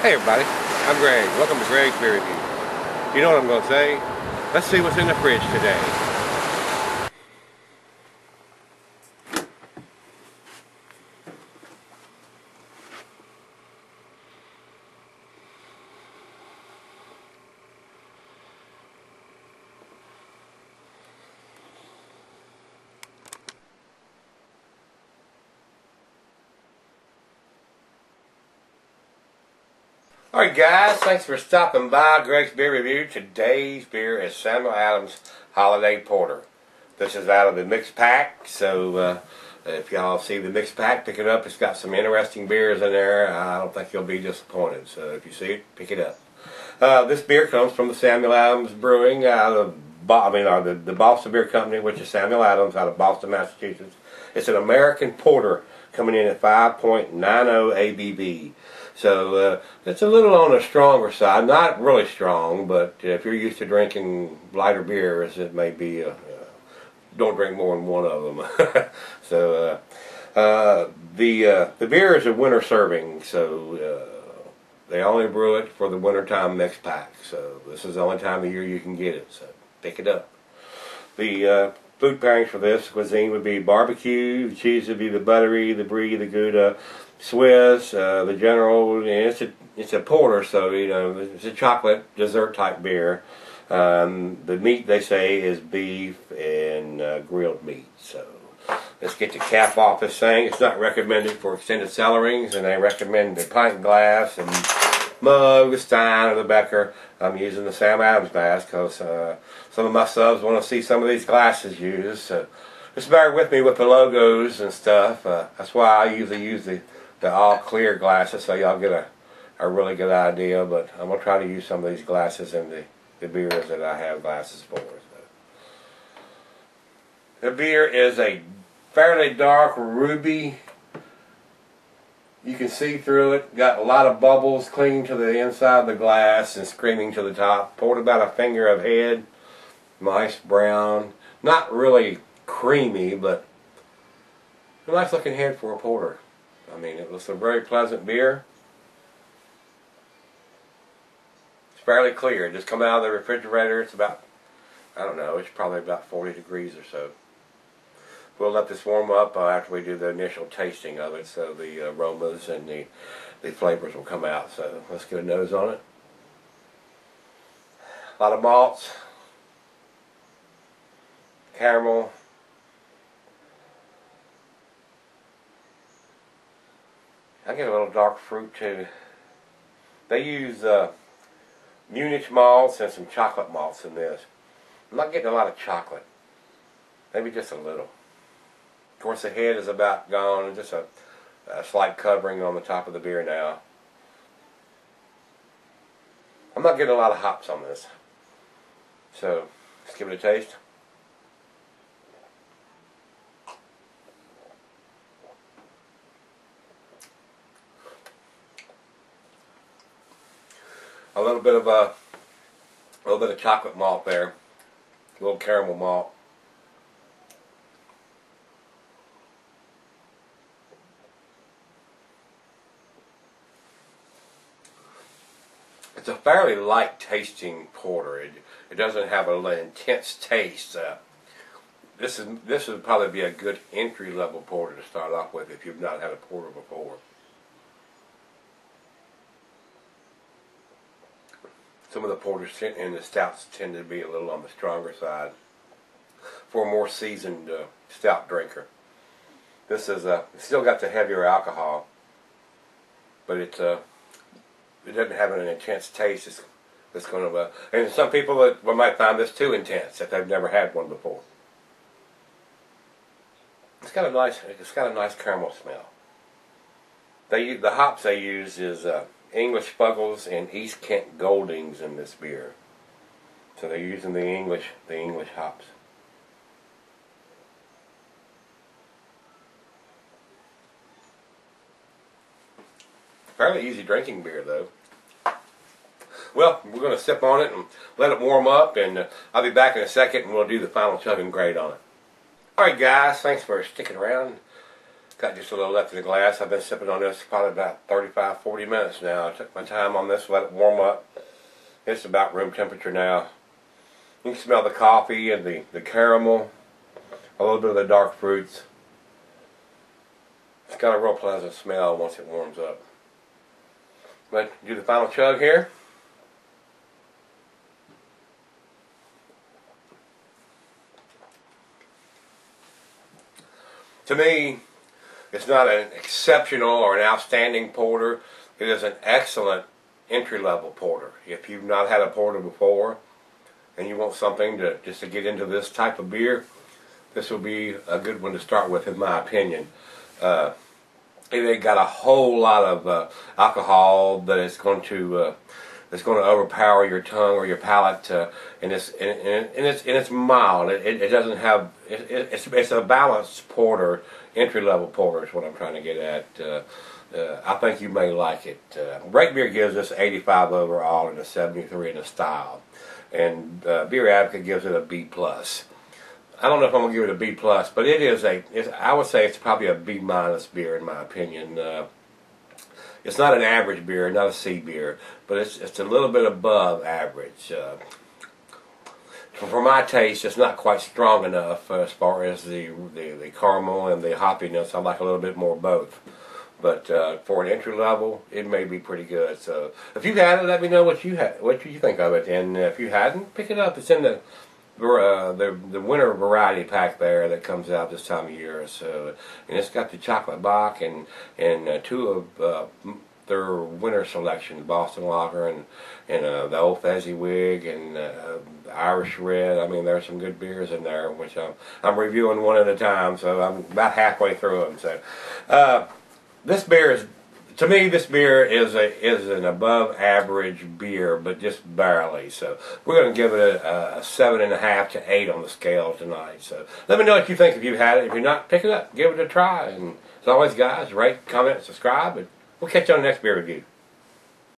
Hey everybody, I'm Greg. Welcome to Greg's Beer Review. You know what I'm going to say? Let's see what's in the fridge today. Alright guys, thanks for stopping by Greg's Beer Review. Today's beer is Samuel Adams Holiday Porter. This is out of the mixed pack, so if y'all see the mixed pack, pick it up. It's got some interesting beers in there. I don't think you'll be disappointed, so if you see it, pick it up. This beer comes from the Samuel Adams Brewing out of the Boston Beer Company, which is Samuel Adams out of Boston, Massachusetts. It's an American porter coming in at 5.90 ABV. So it's a little on the stronger side, not really strong, but if you're used to drinking lighter beers, it may be, don't drink more than one of them. So the beer is a winter serving, so they only brew it for the wintertime mixed pack. So this is the only time of year you can get it, so pick it up. The food pairings for this cuisine would be barbecue, the cheese would be the buttery, the brie, the Gouda, Swiss, the General, and it's a porter, so you know it's a chocolate dessert type beer. The meat they say is beef and grilled meat. So let's get the cap off this thing. It's not recommended for extended cellarings, and they recommend the pint glass and mug, the Stein or the Becker. I'm using the Sam Adams glass because some of my subs want to see some of these glasses used. So just bear with me with the logos and stuff. That's why I usually use the all clear glasses, so y'all get a really good idea. But I'm going to try to use some of these glasses in the beers that I have glasses for. So the beer is a fairly dark ruby. You can see through it. Got a lot of bubbles clinging to the inside of the glass and screaming to the top. Poured about a finger of head. Nice brown. Not really creamy, but a nice looking head for a porter. I mean, it was a very pleasant beer. It's fairly clear. It just come out of the refrigerator. It's about, I don't know, it's probably about 40 degrees or so. We'll let this warm up after we do the initial tasting of it, so the aromas and the flavors will come out. So let's get a nose on it. A lot of malts, caramel, I get a little dark fruit too. They use Munich malts and some chocolate malts in this. I'm not getting a lot of chocolate. Maybe just a little. Of course the head is about gone. Just a slight covering on the top of the beer now. I'm not getting a lot of hops on this. So let's give it a taste. A little bit of chocolate malt there, a little caramel malt. It's a fairly light tasting porter. It doesn't have an intense taste. This would probably be a good entry level porter to start off with if you've not had a porter before. Some of the porters and the stouts tend to be a little on the stronger side for a more seasoned stout drinker. This is it's still got the heavier alcohol, but it doesn't have an intense taste. It's going to and some people might find this too intense if they've never had one before. It's got a nice caramel smell. The hops they use is English Fuggles and East Kent Goldings in this beer. So they're using the English hops. Fairly easy drinking beer though. Well, we're going to sip on it and let it warm up, and I'll be back in a second and we'll do the final chug and grade on it. Alright guys, thanks for sticking around. Got just a little left in the glass. I've been sipping on this probably about 35-40 minutes now. I took my time on this, let it warm up. It's about room temperature now. You can smell the coffee and the caramel, a little bit of the dark fruits. It's got a real pleasant smell once it warms up. Let's do the final chug here. To me, it's not an exceptional or an outstanding porter. It is an excellent entry-level porter. If you've not had a porter before and you want something just to get into this type of beer, this will be a good one to start with, in my opinion. It ain't got a whole lot of alcohol that it's going to overpower your tongue or your palate, and it's mild. It doesn't have it's a balanced porter, entry level porter is what I'm trying to get at. I think you may like it. Break Beer gives us 85 overall and a 73 in the style, and Beer Advocate gives it a B+. I don't know if I'm gonna give it a B+, but it is I would say it's probably a B- beer in my opinion. It's not an average beer, not a C beer, but it's a little bit above average. For my taste, it's not quite strong enough as far as the caramel and the hoppiness. I like a little bit more of both. But for an entry level, it may be pretty good. So if you've had it, let me know what you think of it. And if you hadn't, pick it up. It's in the winter variety pack there that comes out this time of year. So, and it's got the chocolate bock and two of their winter selection, Boston Lager and the Old Fezziwig and Irish Red. I mean, there's some good beers in there, which I'm reviewing one at a time. So I'm about halfway through them. So this beer is. To me, this beer is an above average beer, but just barely. So we're going to give it a 7.5 to 8 on the scale tonight. So let me know what you think if you've had it. If you're not, pick it up, give it a try. And as always, guys, rate, comment, subscribe, and we'll catch you on the next beer review.